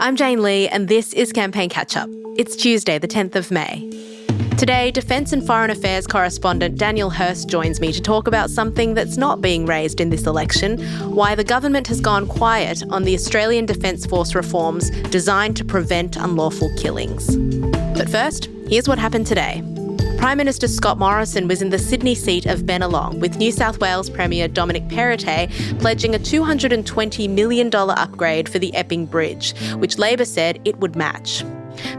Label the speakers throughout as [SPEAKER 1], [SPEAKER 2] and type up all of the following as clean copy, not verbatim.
[SPEAKER 1] I'm Jane Lee, and this is Campaign Catch-Up. It's Tuesday, the 10th of May. Today, Defence and Foreign Affairs correspondent Daniel Hurst joins me to talk about something that's not being raised in this election, why the government has gone quiet on the Australian Defence Force reforms designed to prevent unlawful killings. But first, here's what happened today. Prime Minister Scott Morrison was in the Sydney seat of Bennelong, with New South Wales Premier Dominic Perrottet pledging a $220 million upgrade for the Epping Bridge, which Labor said it would match.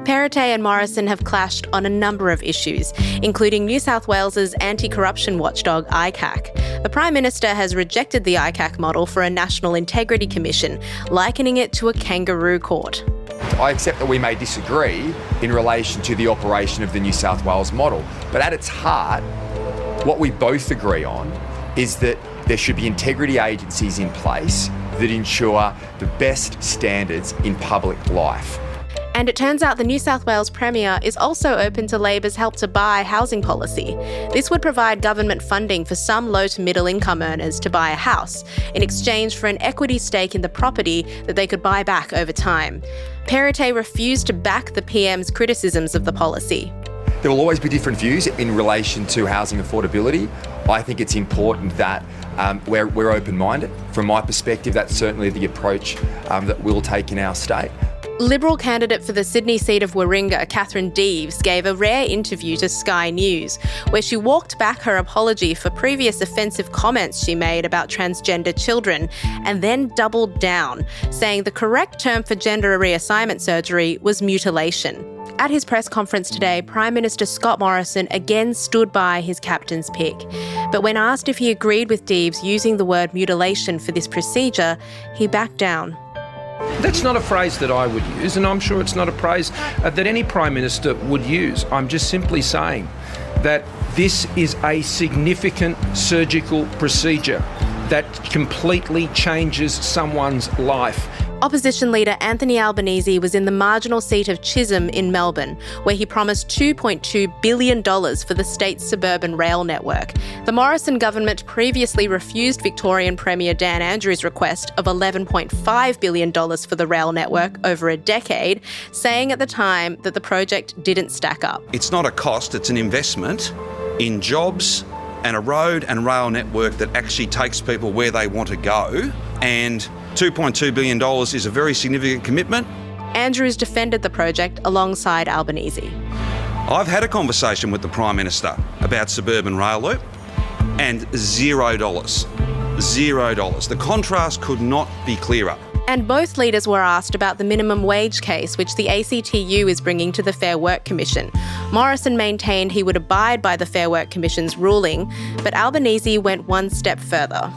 [SPEAKER 1] Perrottet and Morrison have clashed on a number of issues, including New South Wales's anti-corruption watchdog ICAC. The Prime Minister has rejected the ICAC model for a National Integrity Commission, likening it to a kangaroo court.
[SPEAKER 2] I accept that we may disagree in relation to the operation of the New South Wales model, but at its heart, what we both agree on is that there should be integrity agencies in place that ensure the best standards in public life.
[SPEAKER 1] And it turns out the New South Wales Premier is also open to Labor's help to buy housing policy. This would provide government funding for some low to middle income earners to buy a house in exchange for an equity stake in the property that they could buy back over time. Perrottet refused to back the PM's criticisms of the policy.
[SPEAKER 2] There will always be different views in relation to housing affordability. I think it's important that we're open-minded. From my perspective, that's certainly the approach that we'll take in our state.
[SPEAKER 1] Liberal candidate for the Sydney seat of Warringah, Catherine Deves, gave a rare interview to Sky News, where she walked back her apology for previous offensive comments she made about transgender children, and then doubled down, saying the correct term for gender reassignment surgery was mutilation. At his press conference today, Prime Minister Scott Morrison again stood by his captain's pick. But when asked if he agreed with Deves using the word mutilation for this procedure, he backed down.
[SPEAKER 3] That's not a phrase that I would use, and I'm sure it's not a phrase that any Prime Minister would use. I'm just simply saying that this is a significant surgical procedure that completely changes someone's life.
[SPEAKER 1] Opposition leader Anthony Albanese was in the marginal seat of Chisholm in Melbourne, where he promised $2.2 billion for the state's suburban rail network. The Morrison government previously refused Victorian Premier Dan Andrews' request of $11.5 billion for the rail network over a decade, saying at the time that the project didn't stack up.
[SPEAKER 4] It's not a cost, it's an investment in jobs and a road and rail network that actually takes people where they want to go, and $2.2 billion is a very significant commitment.
[SPEAKER 1] Andrews defended the project alongside Albanese.
[SPEAKER 4] I've had a conversation with the Prime Minister about suburban rail loop, and $0. $0. The contrast could not be clearer.
[SPEAKER 1] And both leaders were asked about the minimum wage case, which the ACTU is bringing to the Fair Work Commission. Morrison maintained he would abide by the Fair Work Commission's ruling, but Albanese went one step further.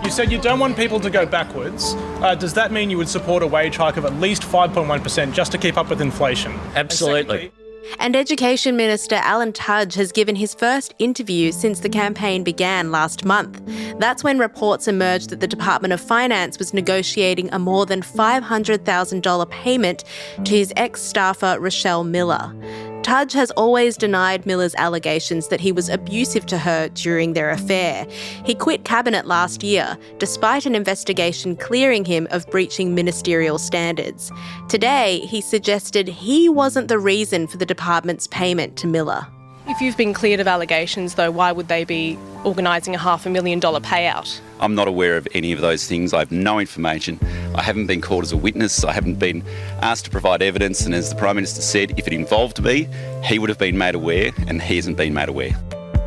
[SPEAKER 5] You said you don't want people to go backwards. Does that mean you would support a wage hike of at least 5.1% just to keep up with inflation?
[SPEAKER 6] Absolutely.
[SPEAKER 1] And Education Minister Alan Tudge has given his first interview since the campaign began last month. That's when reports emerged that the Department of Finance was negotiating a more than $500,000 payment to his ex-staffer Rochelle Miller. Tudge has always denied Miller's allegations that he was abusive to her during their affair. He quit Cabinet last year, despite an investigation clearing him of breaching ministerial standards. Today, he suggested he wasn't the reason for the department's payment to Miller.
[SPEAKER 7] If you've been cleared of allegations, though, why would they be organising a $500,000 payout?
[SPEAKER 6] I'm not aware of any of those things. I have no information. I haven't been called as a witness. I haven't been asked to provide evidence. And as the Prime Minister said, if it involved me, he would have been made aware, and he hasn't been made aware.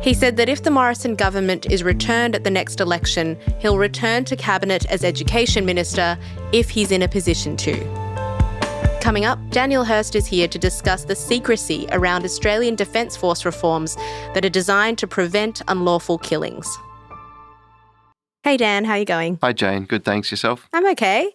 [SPEAKER 1] He said that if the Morrison government is returned at the next election, he'll return to Cabinet as Education Minister if he's in a position to. Coming up, Daniel Hurst is here to discuss the secrecy around Australian Defence Force reforms that are designed to prevent unlawful killings. Hey Dan, how are you going?
[SPEAKER 8] Hi Jane, good thanks, yourself?
[SPEAKER 1] I'm okay.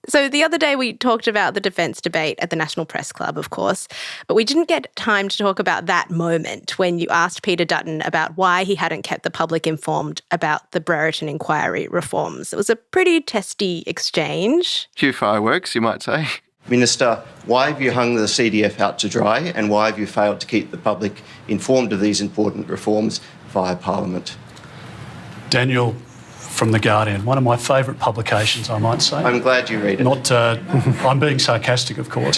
[SPEAKER 1] So the other day we talked about the defence debate at the National Press Club, of course, but we didn't get time to talk about that moment when you asked Peter Dutton about why he hadn't kept the public informed about the Brereton inquiry reforms. It was a pretty testy exchange.
[SPEAKER 8] Cue fireworks, you might say.
[SPEAKER 9] Minister, why have you hung the CDF out to dry, and why have you failed to keep the public informed of these important reforms via Parliament?
[SPEAKER 10] Daniel, from The Guardian, one of my favourite publications, I might say.
[SPEAKER 9] I'm glad you read it.
[SPEAKER 10] I'm being sarcastic, of course.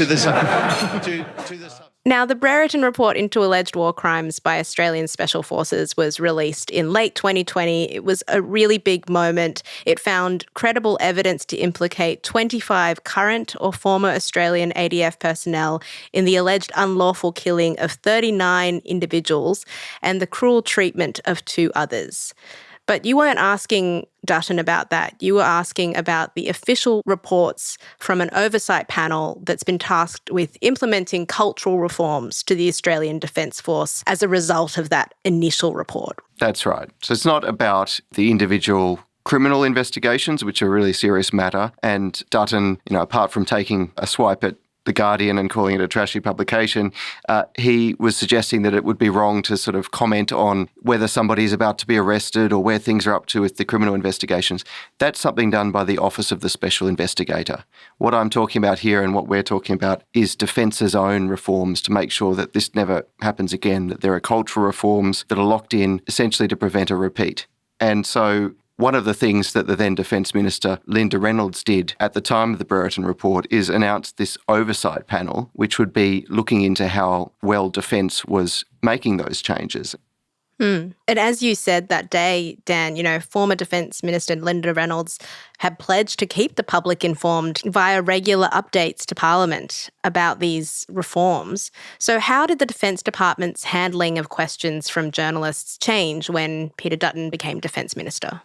[SPEAKER 1] Now, the Brereton report into alleged war crimes by Australian Special Forces was released in late 2020. It was a really big moment. It found credible evidence to implicate 25 current or former Australian ADF personnel in the alleged unlawful killing of 39 individuals and the cruel treatment of 2 others. But you weren't asking Dutton about that. You were asking about the official reports from an oversight panel that's been tasked with implementing cultural reforms to the Australian Defence Force as a result of that initial report.
[SPEAKER 8] That's right. So it's not about the individual criminal investigations, which are a really serious matter. And Dutton, apart from taking a swipe at The Guardian and calling it a trashy publication, he was suggesting that it would be wrong to sort of comment on whether somebody is about to be arrested or where things are up to with the criminal investigations. That's something done by the Office of the Special Investigator. What I'm talking about here and what we're talking about is Defence's own reforms to make sure that this never happens again, that there are cultural reforms that are locked in essentially to prevent a repeat. And so one of the things that the then Defence Minister, Linda Reynolds, did at the time of the Brereton report is announce this oversight panel, which would be looking into how well Defence was making those changes.
[SPEAKER 1] And as you said that day, Dan, former Defence Minister Linda Reynolds had pledged to keep the public informed via regular updates to Parliament about these reforms. So how did the Defence Department's handling of questions from journalists change when Peter Dutton became Defence Minister?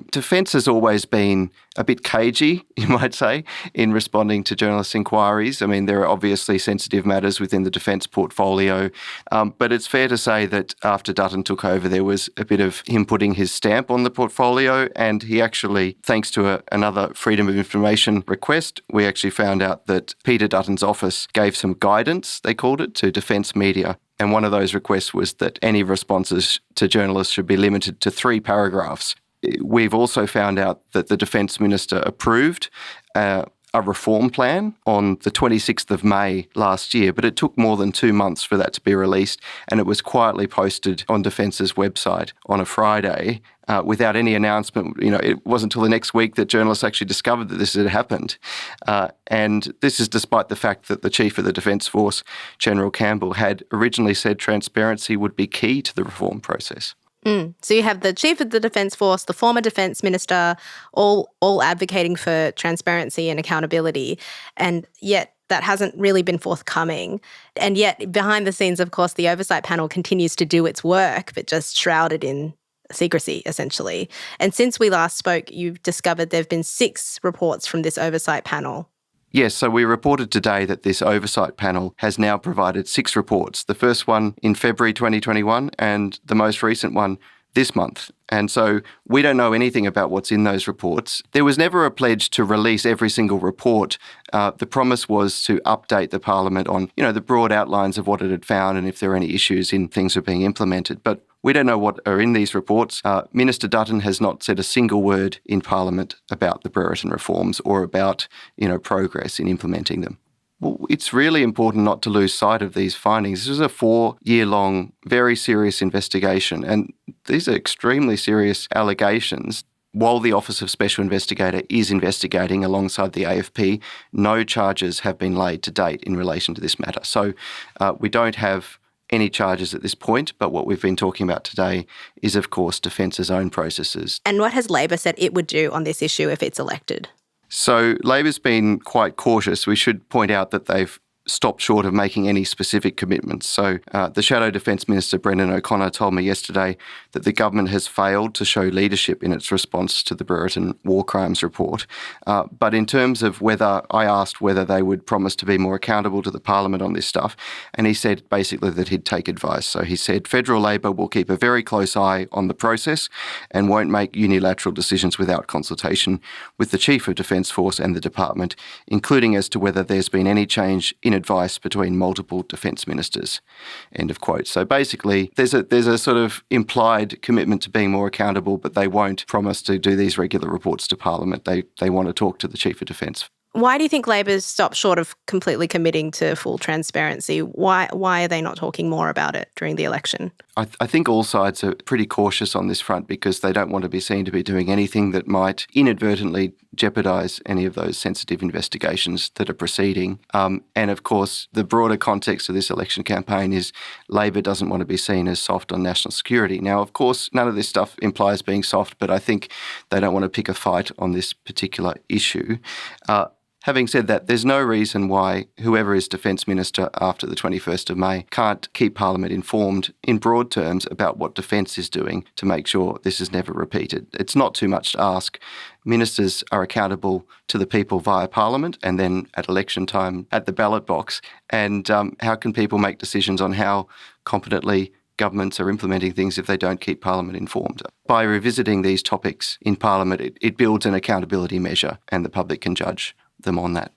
[SPEAKER 8] Defence has always been a bit cagey, you might say, in responding to journalists' inquiries. I mean, there are obviously sensitive matters within the Defence portfolio, but it's fair to say that after Dutton took over, there was a bit of him putting his stamp on the portfolio, and he actually, thanks to another Freedom of Information request, we actually found out that Peter Dutton's office gave some guidance, they called it, to Defence media. And one of those requests was that any responses to journalists should be limited to 3 paragraphs. We've also found out that the Defence Minister approved a reform plan on the 26th of May last year, but it took more than 2 months for that to be released, and it was quietly posted on Defence's website on a Friday without any announcement. It wasn't until the next week that journalists actually discovered that this had happened. And this is despite the fact that the Chief of the Defence Force, General Campbell, had originally said transparency would be key to the reform process.
[SPEAKER 1] So you have the Chief of the Defence Force, the former Defence Minister, all advocating for transparency and accountability, and yet that hasn't really been forthcoming. And yet behind the scenes, of course, the oversight panel continues to do its work, but just shrouded in secrecy, essentially. And since we last spoke, you've discovered there have been 6 reports from this oversight panel.
[SPEAKER 8] Yes, so we reported today that this oversight panel has now provided 6 reports, the first one in February 2021 and the most recent one this month. And so we don't know anything about what's in those reports. There was never a pledge to release every single report. The promise was to update the Parliament on, the broad outlines of what it had found and if there are any issues in things that are being implemented. But we don't know what are in these reports. Minister Dutton has not said a single word in Parliament about the Brereton reforms or about, progress in implementing them. Well, it's really important not to lose sight of these findings. This was a 4-year-long, very serious investigation, and these are extremely serious allegations. While the Office of Special Investigator is investigating alongside the AFP, no charges have been laid to date in relation to this matter. So we don't have any charges at this point, but what we've been talking about today is, of course, Defence's own processes.
[SPEAKER 1] And what has Labor said it would do on this issue if it's elected?
[SPEAKER 8] So Labor's been quite cautious. We should point out that they've stopped short of making any specific commitments. So the Shadow Defence Minister, Brendan O'Connor, told me yesterday that the government has failed to show leadership in its response to the Brereton War Crimes report. But in terms of I asked whether they would promise to be more accountable to the Parliament on this stuff, and he said basically that he'd take advice. So he said Federal Labor will keep a very close eye on the process and won't make unilateral decisions without consultation with the Chief of Defence Force and the Department, including as to whether there's been any change in advice between multiple defence ministers, end of quote. So basically, there's a sort of implied commitment to being more accountable, but they won't promise to do these regular reports to Parliament. They want to talk to the Chief of Defence.
[SPEAKER 1] Why do you think Labor's stopped short of completely committing to full transparency? Why are they not talking more about it during the election?
[SPEAKER 8] I think all sides are pretty cautious on this front because they don't want to be seen to be doing anything that might inadvertently jeopardise any of those sensitive investigations that are proceeding. And of course, the broader context of this election campaign is Labor doesn't want to be seen as soft on national security. Now, of course, none of this stuff implies being soft, but I think they don't want to pick a fight on this particular issue. Having said that, there's no reason why whoever is Defence Minister after the 21st of May can't keep Parliament informed in broad terms about what Defence is doing to make sure this is never repeated. It's not too much to ask. Ministers are accountable to the people via Parliament and then at election time at the ballot box. And how can people make decisions on how competently governments are implementing things if they don't keep Parliament informed? By revisiting these topics in Parliament, it builds an accountability measure and the public can judge them on that.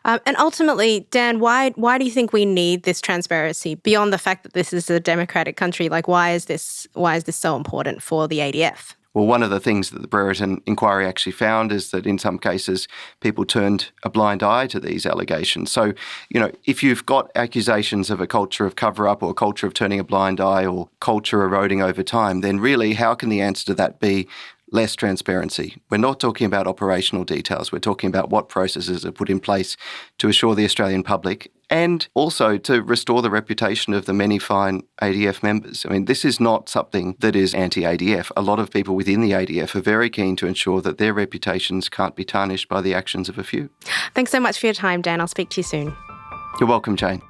[SPEAKER 1] And ultimately, Dan, why do you think we need this transparency beyond the fact that this is a democratic country? Like, why is this so important for the ADF?
[SPEAKER 8] Well, one of the things that the Brereton inquiry actually found is that in some cases people turned a blind eye to these allegations. So, if you've got accusations of a culture of cover-up or a culture of turning a blind eye or culture eroding over time, then really how can the answer to that be less transparency? We're not talking about operational details. We're talking about what processes are put in place to assure the Australian public and also to restore the reputation of the many fine ADF members. I mean, this is not something that is anti-ADF. A lot of people within the ADF are very keen to ensure that their reputations can't be tarnished by the actions of a few.
[SPEAKER 1] Thanks so much for your time, Dan. I'll speak to you soon.
[SPEAKER 8] You're welcome, Jane.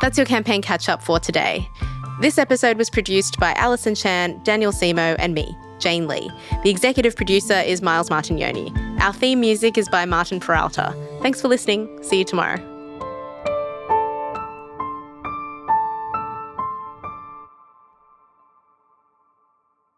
[SPEAKER 1] That's your campaign catch-up for today. This episode was produced by Alison Chan, Daniel Simo and me, Jane Lee. The executive producer is Miles Martignoni. Our theme music is by Martin Peralta. Thanks for listening. See you tomorrow.